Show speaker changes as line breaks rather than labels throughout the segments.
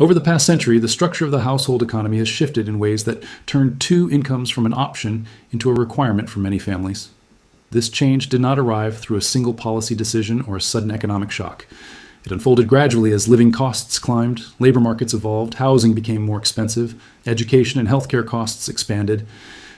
Over the past century, the structure of the household economy has shifted in ways that turned two incomes from an option into a requirement for many families. This change did not arrive through a single policy decision or a sudden economic shock. It unfolded gradually as living costs climbed, labor markets evolved, housing became more expensive, education and healthcare costs expanded,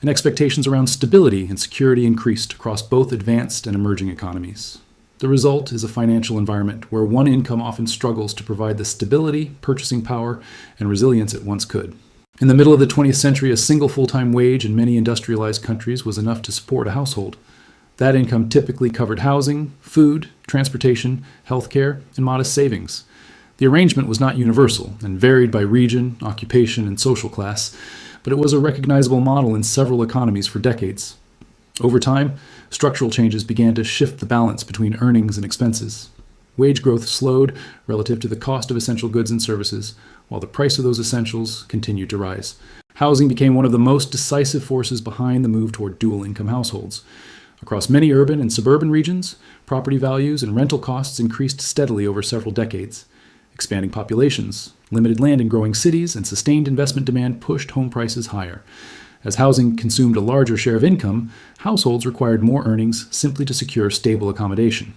and expectations around stability and security increased across both advanced and emerging economies. The result is a financial environment where one income often struggles to provide the stability, purchasing power, and resilience it once could. In the middle of the 20th century, a single full-time wage in many industrialized countries was enough to support a household. That income typically covered housing, food, transportation, healthcare, and modest savings. The arrangement was not universal and varied by region, occupation, and social class, but it was a recognizable model in several economies for decades. Over time, structural changes began to shift the balance between earnings and expenses. Wage growth slowed relative to the cost of essential goods and services, while the price of those essentials continued to rise. Housing became one of the most decisive forces behind the move toward dual-income households. Across many urban and suburban regions, property values and rental costs increased steadily over several decades. Expanding populations, limited land in growing cities, and sustained investment demand pushed home prices higher. As housing consumed a larger share of income, households required more earnings simply to secure stable accommodation.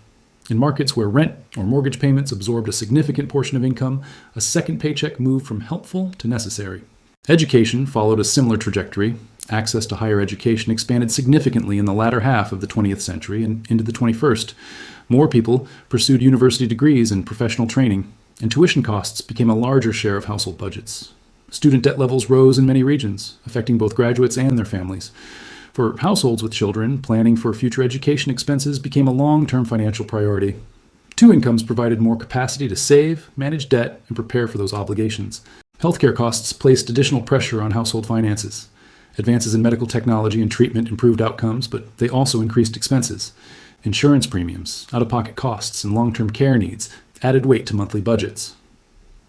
In markets where rent or mortgage payments absorbed a significant portion of income, a second paycheck moved from helpful to necessary. Education followed a similar trajectory. Access to higher education expanded significantly in the latter half of the 20th century and into the 21st. More people pursued university degrees and professional training, and tuition costs became a larger share of household budgets. Student debt levels rose in many regions, affecting both graduates and their families. For households with children, planning for future education expenses became a long-term financial priority. Two incomes provided more capacity to save, manage debt, and prepare for those obligations. Healthcare costs placed additional pressure on household finances. Advances in medical technology and treatment improved outcomes, but they also increased expenses. Insurance premiums, out-of-pocket costs, and long-term care needs added weight to monthly budgets.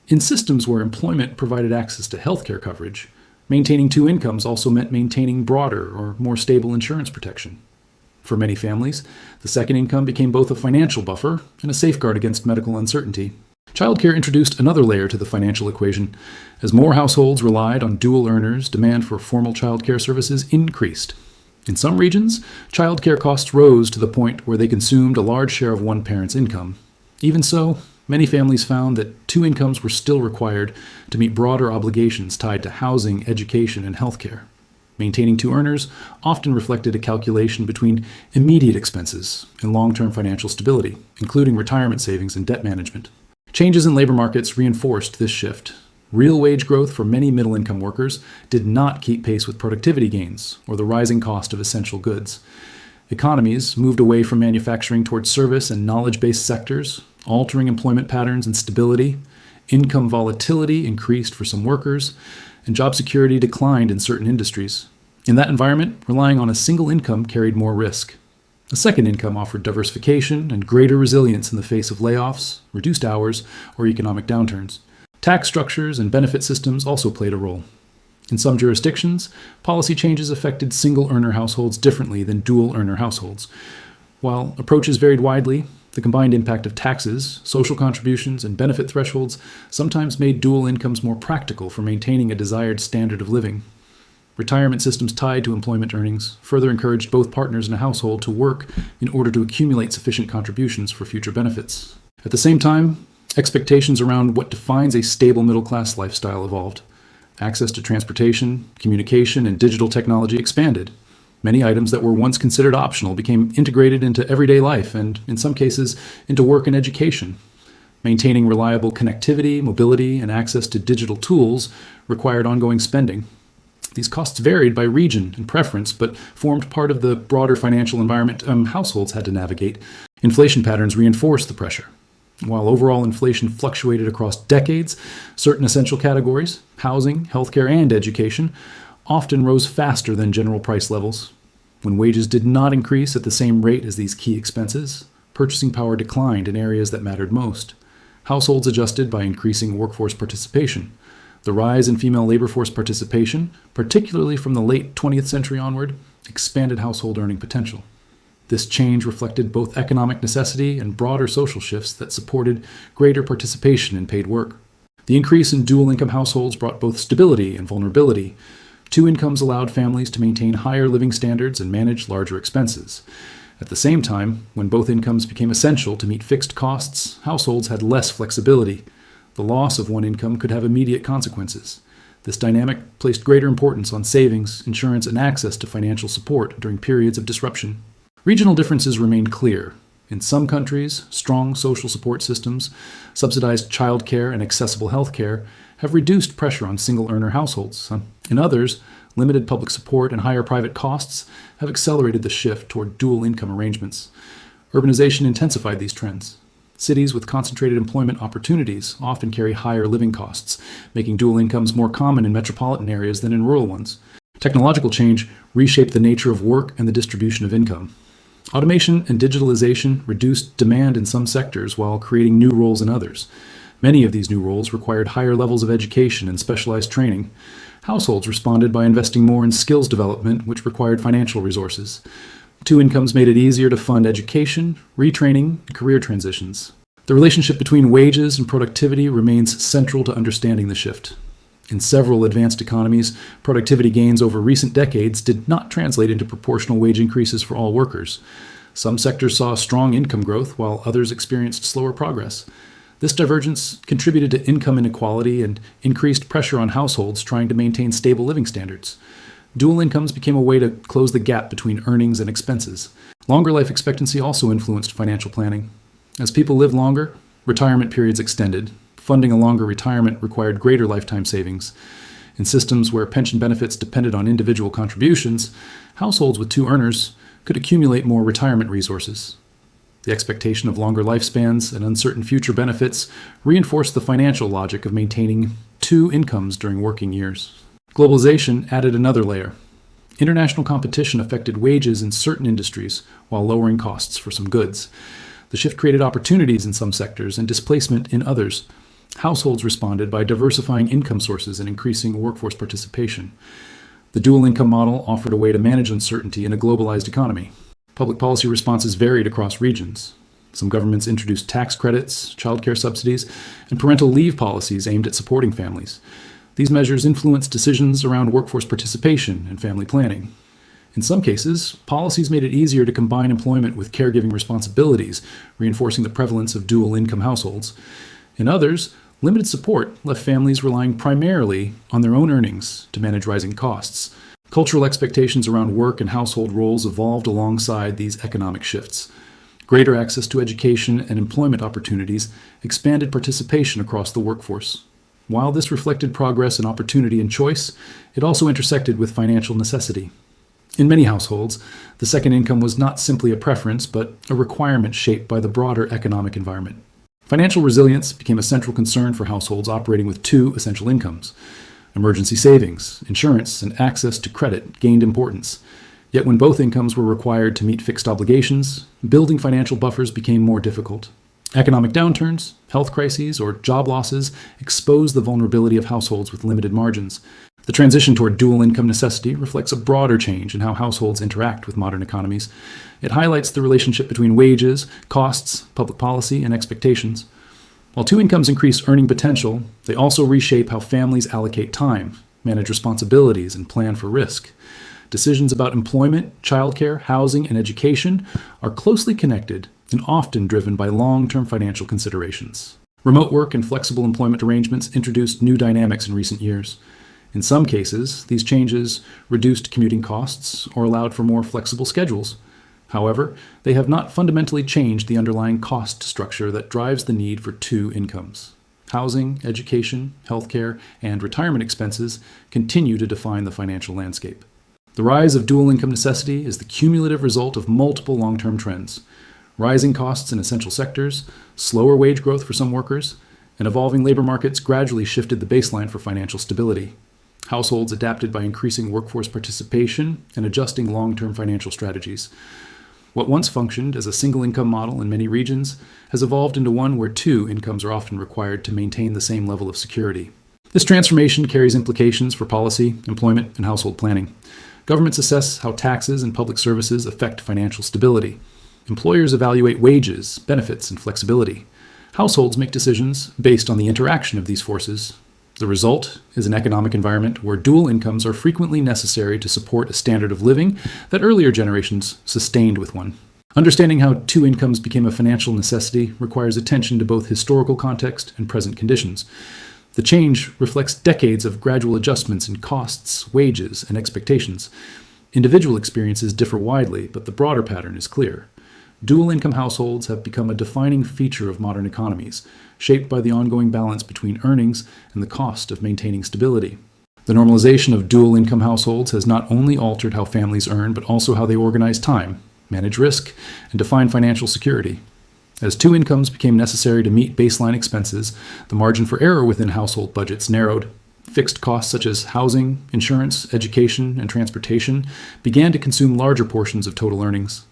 In systems where employment provided access to healthcare coverage, maintaining two incomes also meant maintaining broader or more stable insurance protection. For many families, the second income became both a financial buffer and a safeguard against medical uncertainty. Childcare introduced another layer to the financial equation. As more households relied on dual earners, demand for formal childcare services increased. In some regions, childcare costs rose to the point where they consumed a large share of one parent's income. Even so, many families found that two incomes were still required to meet broader obligations tied to housing, education, and healthcare. Maintaining two earners often reflected a calculation between immediate expenses and long-term financial stability, including retirement savings and debt management. Changes in labor markets reinforced this shift. Real wage growth for many middle-income workers did not keep pace with productivity gains or the rising cost of essential goods. Economies moved away from manufacturing towards service and knowledge-based sectors, altering employment patterns and stability. Income volatility increased for some workers, and job security declined in certain industries. In that environment, relying on a single income carried more risk. A second income offered diversification and greater resilience in the face of layoffs, reduced hours, or economic downturns. Tax structures and benefit systems also played a role. In some jurisdictions, policy changes affected single-earner households differently than dual-earner households. While approaches varied widely, the combined impact of taxes, social contributions, and benefit thresholds sometimes made dual incomes more practical for maintaining a desired standard of living. Retirement systems tied to employment earnings further encouraged both partners in a household to work in order to accumulate sufficient contributions for future benefits. At the same time, expectations around what defines a stable middle-class lifestyle evolved. Access to transportation, communication, and digital technology expanded. Many items that were once considered optional became integrated into everyday life and, in some cases, into work and education. Maintaining reliable connectivity, mobility, and access to digital tools required ongoing spending. These costs varied by region and preference, but formed part of the broader financial environment households had to navigate. Inflation patterns reinforced the pressure. While overall inflation fluctuated across decades, certain essential categories, housing, healthcare, and education, often rose faster than general price levels. When wages did not increase at the same rate as these key expenses, purchasing power declined in areas that mattered most. Households adjusted by increasing workforce participation. The rise in female labor force participation, particularly from the late 20th century onward, expanded household earning potential. This change reflected both economic necessity and broader social shifts that supported greater participation in paid work. The increase in dual income households brought both stability and vulnerability. Two incomes allowed families to maintain higher living standards and manage larger expenses. At the same time, when both incomes became essential to meet fixed costs, households had less flexibility. The loss of one income could have immediate consequences. This dynamic placed greater importance on savings, insurance, and access to financial support during periods of disruption. Regional differences remained clear. In some countries, strong social support systems, subsidized childcare, and accessible health care have reduced pressure on single-earner households. In others, limited public support and higher private costs have accelerated the shift toward dual-income arrangements. Urbanization intensified these trends. Cities with concentrated employment opportunities often carry higher living costs, making dual incomes more common in metropolitan areas than in rural ones. Technological change reshaped the nature of work and the distribution of income. Automation and digitalization reduced demand in some sectors while creating new roles in others. Many of these new roles required higher levels of education and specialized training. Households responded by investing more in skills development, which required financial resources. Two incomes made it easier to fund education, retraining, and career transitions. The relationship between wages and productivity remains central to understanding the shift. In several advanced economies, productivity gains over recent decades did not translate into proportional wage increases for all workers. Some sectors saw strong income growth, while others experienced slower progress. This divergence contributed to income inequality and increased pressure on households trying to maintain stable living standards. Dual incomes became a way to close the gap between earnings and expenses. Longer life expectancy also influenced financial planning. As people lived longer, retirement periods extended. Funding a longer retirement required greater lifetime savings. In systems where pension benefits depended on individual contributions, households with two earners could accumulate more retirement resources. The expectation of longer lifespans and uncertain future benefits reinforced the financial logic of maintaining two incomes during working years. Globalization added another layer. International competition affected wages in certain industries while lowering costs for some goods. The shift created opportunities in some sectors and displacement in others. Households responded by diversifying income sources and increasing workforce participation. The dual income model offered a way to manage uncertainty in a globalized economy. Public policy responses varied across regions. Some governments introduced tax credits, childcare subsidies, and parental leave policies aimed at supporting families. These measures influenced decisions around workforce participation and family planning. In some cases, policies made it easier to combine employment with caregiving responsibilities, reinforcing the prevalence of dual-income households. In others, limited support left families relying primarily on their own earnings to manage rising costs. Cultural expectations around work and household roles evolved alongside these economic shifts. Greater access to education and employment opportunities expanded participation across the workforce. While this reflected progress in opportunity and choice, it also intersected with financial necessity. In many households, the second income was not simply a preference, but a requirement shaped by the broader economic environment. Financial resilience became a central concern for households operating with two essential incomes. Emergency savings, insurance, and access to credit gained importance. Yet when both incomes were required to meet fixed obligations, building financial buffers became more difficult. Economic downturns, health crises, or job losses expose the vulnerability of households with limited margins. The transition toward dual income necessity reflects a broader change in how households interact with modern economies. It highlights the relationship between wages, costs, public policy, and expectations. While two incomes increase earning potential, they also reshape how families allocate time, manage responsibilities, and plan for risk. Decisions about employment, childcare, housing, and education are closely connected and often driven by long-term financial considerations. Remote work and flexible employment arrangements introduced new dynamics in recent years. In some cases, these changes reduced commuting costs or allowed for more flexible schedules. However, they have not fundamentally changed the underlying cost structure that drives the need for two incomes. Housing, education, healthcare, and retirement expenses continue to define the financial landscape. The rise of dual income necessity is the cumulative result of multiple long-term trends. Rising costs in essential sectors, slower wage growth for some workers, and evolving labor markets gradually shifted the baseline for financial stability. Households adapted by increasing workforce participation and adjusting long-term financial strategies. What once functioned as a single-income model in many regions has evolved into one where two incomes are often required to maintain the same level of security. This transformation carries implications for policy, employment, and household planning. Governments assess how taxes and public services affect financial stability. Employers evaluate wages, benefits, and flexibility. Households make decisions based on the interaction of these forces. The result is an economic environment where dual incomes are frequently necessary to support a standard of living that earlier generations sustained with one. Understanding how two incomes became a financial necessity requires attention to both historical context and present conditions. The change reflects decades of gradual adjustments in costs, wages, and expectations. Individual experiences differ widely, but the broader pattern is clear. Dual-income households have become a defining feature of modern economies, shaped by the ongoing balance between earnings and the cost of maintaining stability. The normalization of dual-income households has not only altered how families earn, but also how they organize time, manage risk, and define financial security. As two incomes became necessary to meet baseline expenses, the margin for error within household budgets narrowed. Fixed costs such as housing, insurance, education, and transportation began to consume larger portions of total earnings.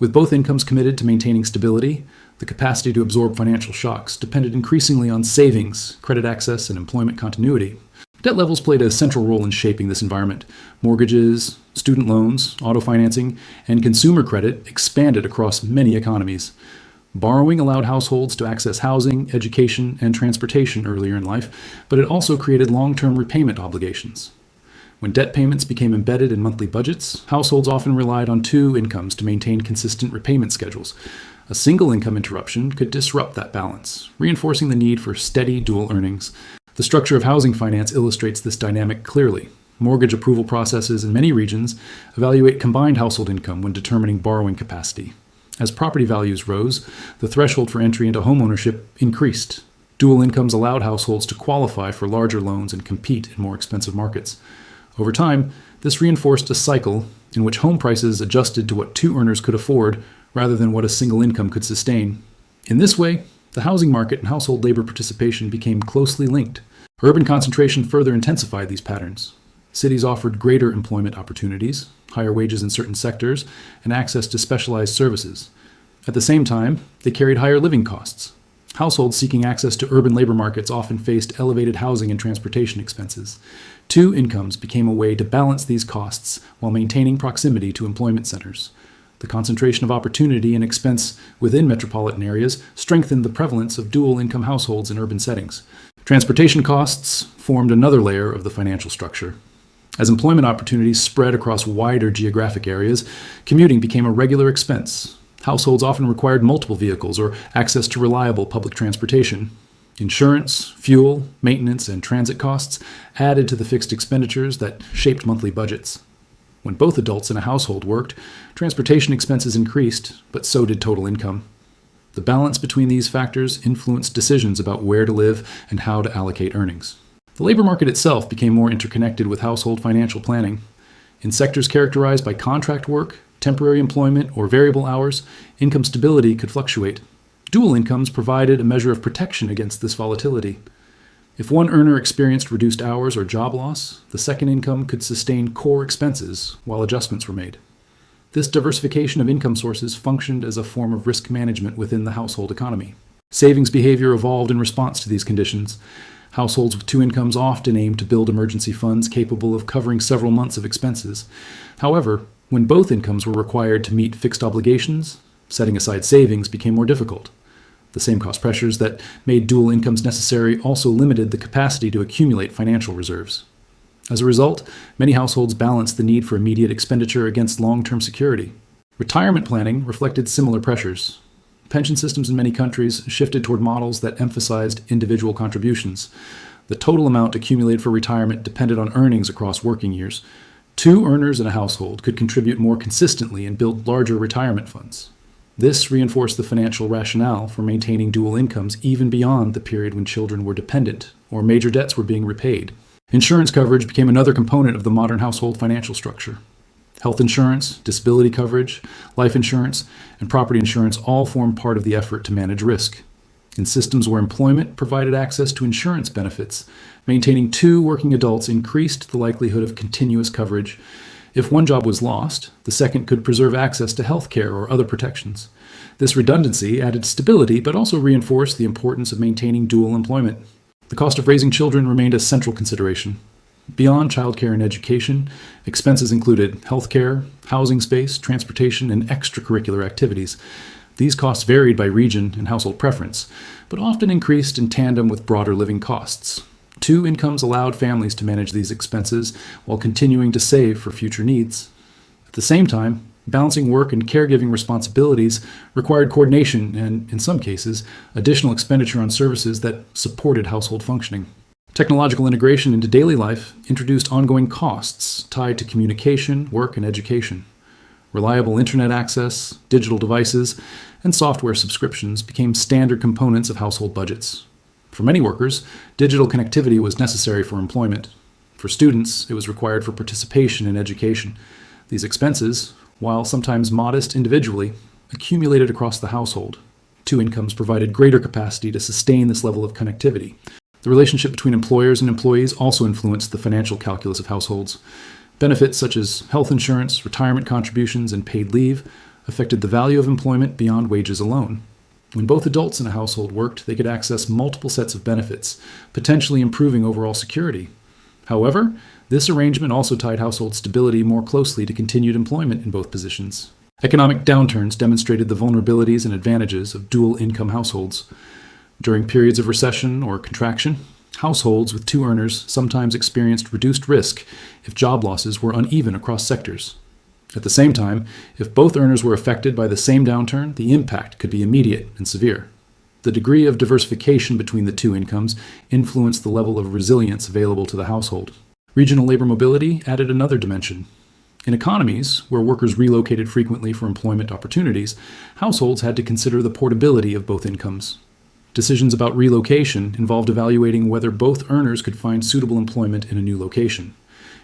With both incomes committed to maintaining stability, the capacity to absorb financial shocks depended increasingly on savings, credit access, and employment continuity. Debt levels played a central role in shaping this environment. Mortgages, student loans, auto financing, and consumer credit expanded across many economies. Borrowing allowed households to access housing, education, and transportation earlier in life, but it also created long-term repayment obligations. When debt payments became embedded in monthly budgets, households often relied on two incomes to maintain consistent repayment schedules. A single income interruption could disrupt that balance, reinforcing the need for steady dual earnings. The structure of housing finance illustrates this dynamic clearly. Mortgage approval processes in many regions evaluate combined household income when determining borrowing capacity. As property values rose, the threshold for entry into homeownership increased. Dual incomes allowed households to qualify for larger loans and compete in more expensive markets. Over time, this reinforced a cycle in which home prices adjusted to what two earners could afford rather than what a single income could sustain. In this way, the housing market and household labor participation became closely linked. Urban concentration further intensified these patterns. Cities offered greater employment opportunities, higher wages in certain sectors, and access to specialized services. At the same time, they carried higher living costs. Households seeking access to urban labor markets often faced elevated housing and transportation expenses. Two incomes became a way to balance these costs while maintaining proximity to employment centers. The concentration of opportunity and expense within metropolitan areas strengthened the prevalence of dual-income households in urban settings. Transportation costs formed another layer of the financial structure. As employment opportunities spread across wider geographic areas, commuting became a regular expense. Households often required multiple vehicles or access to reliable public transportation. Insurance, fuel, maintenance, and transit costs added to the fixed expenditures that shaped monthly budgets. When both adults in a household worked, transportation expenses increased, but so did total income. The balance between these factors influenced decisions about where to live and how to allocate earnings. The labor market itself became more interconnected with household financial planning. In sectors characterized by contract work, temporary employment, or variable hours, income stability could fluctuate. Dual incomes provided a measure of protection against this volatility. If one earner experienced reduced hours or job loss, the second income could sustain core expenses while adjustments were made. This diversification of income sources functioned as a form of risk management within the household economy. Savings behavior evolved in response to these conditions. Households with two incomes often aimed to build emergency funds capable of covering several months of expenses. However, when both incomes were required to meet fixed obligations, setting aside savings became more difficult. The same cost pressures that made dual incomes necessary also limited the capacity to accumulate financial reserves. As a result, many households balanced the need for immediate expenditure against long-term security. Retirement planning reflected similar pressures. Pension systems in many countries shifted toward models that emphasized individual contributions. The total amount accumulated for retirement depended on earnings across working years. Two earners in a household could contribute more consistently and build larger retirement funds. This reinforced the financial rationale for maintaining dual incomes even beyond the period when children were dependent or major debts were being repaid. Insurance coverage became another component of the modern household financial structure. Health insurance, disability coverage, life insurance, and property insurance all form part of the effort to manage risk. In systems where employment provided access to insurance benefits, maintaining two working adults increased the likelihood of continuous coverage. If one job was lost, the second could preserve access to health care or other protections. This redundancy added stability but also reinforced the importance of maintaining dual employment. The cost of raising children remained a central consideration. Beyond childcare and education, expenses included healthcare, housing space, transportation, and extracurricular activities. These costs varied by region and household preference, but often increased in tandem with broader living costs. Two incomes allowed families to manage these expenses while continuing to save for future needs. At the same time, balancing work and caregiving responsibilities required coordination and, in some cases, additional expenditure on services that supported household functioning. Technological integration into daily life introduced ongoing costs tied to communication, work, and education. Reliable internet access, digital devices, and software subscriptions became standard components of household budgets. For many workers, digital connectivity was necessary for employment. For students, it was required for participation in education. These expenses, while sometimes modest individually, accumulated across the household. Two incomes provided greater capacity to sustain this level of connectivity. The relationship between employers and employees also influenced the financial calculus of households. Benefits such as health insurance, retirement contributions, and paid leave affected the value of employment beyond wages alone. When both adults in a household worked, they could access multiple sets of benefits, potentially improving overall security. However, this arrangement also tied household stability more closely to continued employment in both positions. Economic downturns demonstrated the vulnerabilities and advantages of dual-income households. During periods of recession or contraction, households with two earners sometimes experienced reduced risk if job losses were uneven across sectors. At the same time, if both earners were affected by the same downturn, the impact could be immediate and severe. The degree of diversification between the two incomes influenced the level of resilience available to the household. Regional labor mobility added another dimension. In economies where workers relocated frequently for employment opportunities, households had to consider the portability of both incomes. Decisions about relocation involved evaluating whether both earners could find suitable employment in a new location.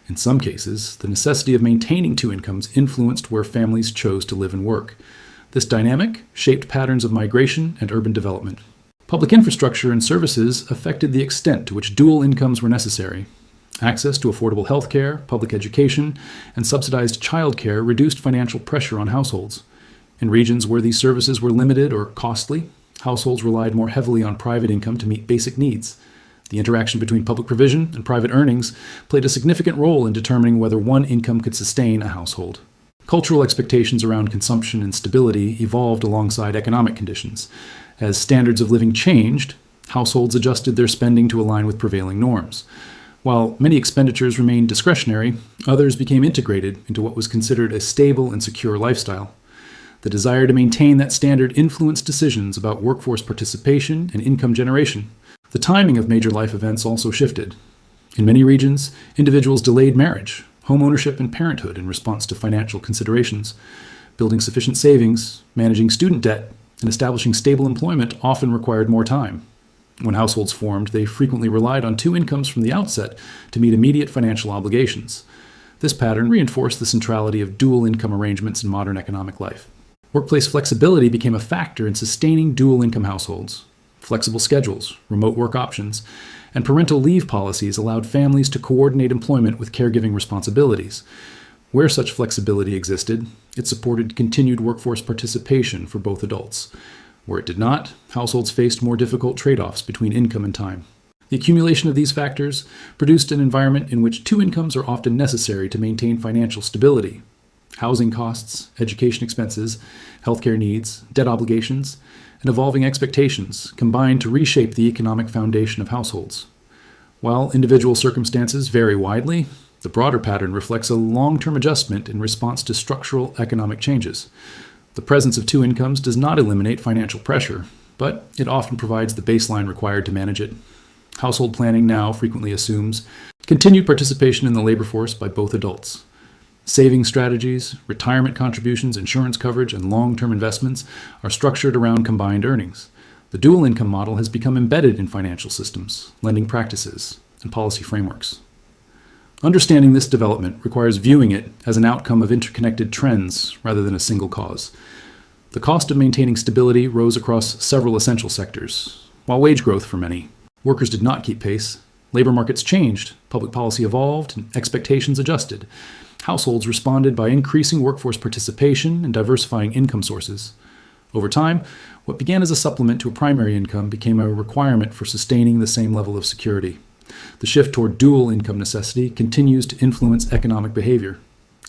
In some cases, the necessity of maintaining two incomes influenced where families chose to live and work. This dynamic shaped patterns of migration and urban development. Public infrastructure and services affected the extent to which dual incomes were necessary. Access to affordable health care, public education, and subsidized childcare reduced financial pressure on households. In regions where these services were limited or costly, households relied more heavily on private income to meet basic needs. The interaction between public provision and private earnings played a significant role in determining whether one income could sustain a household. Cultural expectations around consumption and stability evolved alongside economic conditions. As standards of living changed, households adjusted their spending to align with prevailing norms. While many expenditures remained discretionary, others became integrated into what was considered a stable and secure lifestyle. The desire to maintain that standard influenced decisions about workforce participation and income generation. The timing of major life events also shifted. In many regions, individuals delayed marriage, home ownership, and parenthood in response to financial considerations. Building sufficient savings, managing student debt, and establishing stable employment often required more time. When households formed, they frequently relied on two incomes from the outset to meet immediate financial obligations. This pattern reinforced the centrality of dual income arrangements in modern economic life. Workplace flexibility became a factor in sustaining dual income households. Flexible schedules, remote work options, and parental leave policies allowed families to coordinate employment with caregiving responsibilities. Where such flexibility existed, it supported continued workforce participation for both adults. Where it did not, households faced more difficult trade-offs between income and time. The accumulation of these factors produced an environment in which two incomes are often necessary to maintain financial stability. Housing costs, education expenses, healthcare needs, debt obligations, and evolving expectations combine to reshape the economic foundation of households. While individual circumstances vary widely, the broader pattern reflects a long-term adjustment in response to structural economic changes. The presence of two incomes does not eliminate financial pressure, but it often provides the baseline required to manage it. Household planning now frequently assumes continued participation in the labor force by both adults. Saving strategies, retirement contributions, insurance coverage, and long-term investments are structured around combined earnings. The dual income model has become embedded in financial systems, lending practices, and policy frameworks. Understanding this development requires viewing it as an outcome of interconnected trends rather than a single cause. The cost of maintaining stability rose across several essential sectors. While wage growth for many, workers did not keep pace, labor markets changed, public policy evolved, and expectations adjusted. Households responded by increasing workforce participation and diversifying income sources. Over time, what began as a supplement to a primary income became a requirement for sustaining the same level of security. The shift toward dual income necessity continues to influence economic behavior.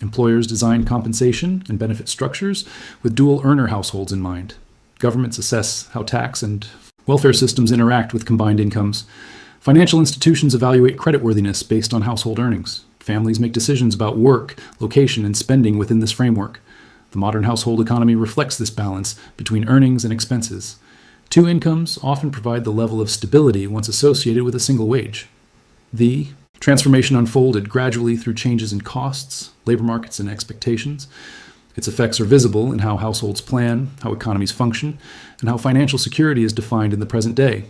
Employers design compensation and benefit structures with dual earner households in mind. Governments assess how tax and welfare systems interact with combined incomes. Financial institutions evaluate creditworthiness based on household earnings. Families make decisions about work, location, and spending within this framework. The modern household economy reflects this balance between earnings and expenses. Two incomes often provide the level of stability once associated with a single wage. The transformation unfolded gradually through changes in costs, labor markets, and expectations. Its effects are visible in how households plan, how economies function, and how financial security is defined in the present day.